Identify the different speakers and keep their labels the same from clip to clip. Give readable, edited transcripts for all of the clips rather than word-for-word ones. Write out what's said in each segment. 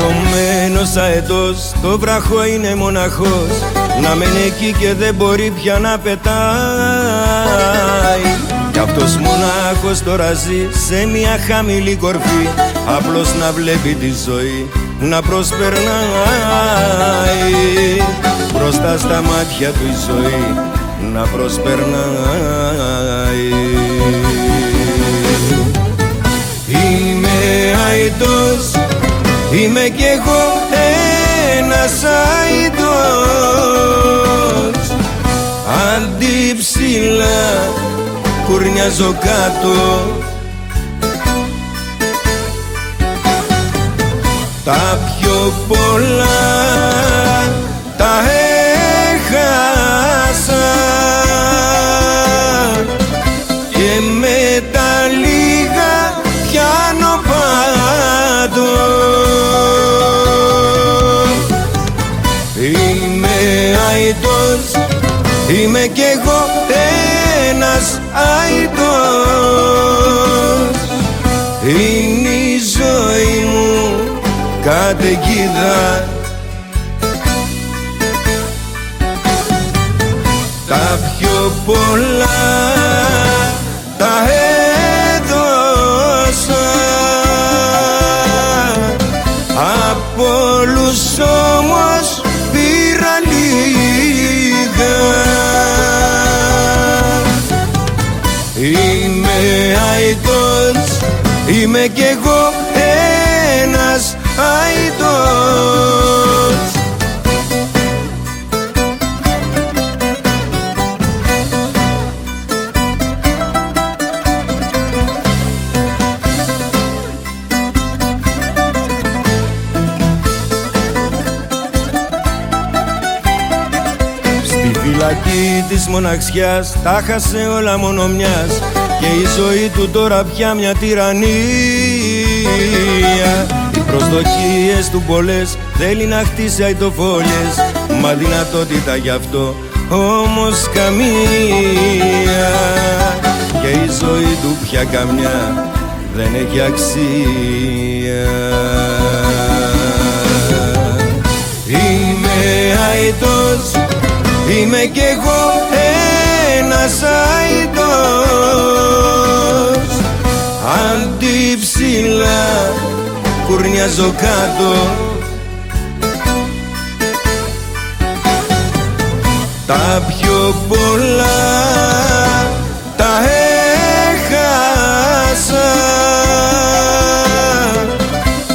Speaker 1: Παγωμένος αετός, το βράχο είναι μοναχός, να μένει εκεί και δεν μπορεί πια να πετάει. Κι αυτός μονάχος τώρα ζει σε μια χαμηλή κορφή, απλώς να βλέπει τη ζωή να προσπερνάει. Μπροστά στα μάτια του η ζωή να προσπερνάει. Είμαι αητός, είμαι κι εγώ ένας αητός, αντιψηλά κουρνιάζω κάτω. Τα πιο πολλά τα έχασα και με τα λίγα πιάνω πάτο. Είμαι αητός, είμαι κι εγώ ένας αητός, είναι η ζωή μου καταιγίδα. Τα πιο πολλά τα έδωσα, από όλους όμως πήρα λίγα. Είμαι αητός, είμαι κι εγώ ένας αητός. Στη φυλακή της μοναξιάς τα χάσε όλα μόνο μιας, και η ζωή του τώρα πια μια τυραννία. Οι προσδοκίες του πολλές, θέλει να χτίσει αητοφόλιες, μα δυνατότητα γι' αυτό όμως καμία. Και η ζωή του πια καμιά δεν έχει αξία. Είμαι αητός, είμαι κι εγώ ένας αητός, αντιψηλά κουρνιάζω κάτω. Τα πιο πολλά τα έχασα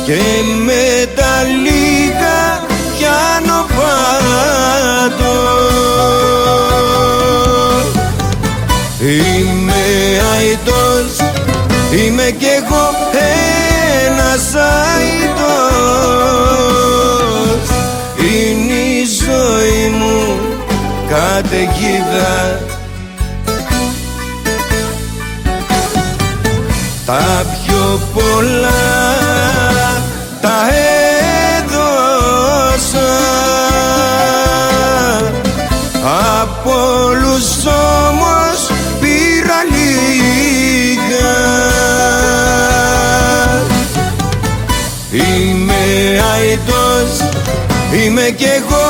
Speaker 1: και με τα λίγα πιάνω πάτο. Είμαι αητός, είμαι κι εγώ ένας αητός, είναι η ζωή μου καταιγίδα. Τα πιο πολλά τα έδωσα, από όλους όμως πήρα λίγα. Είμαι αητός, είμαι κι εγώ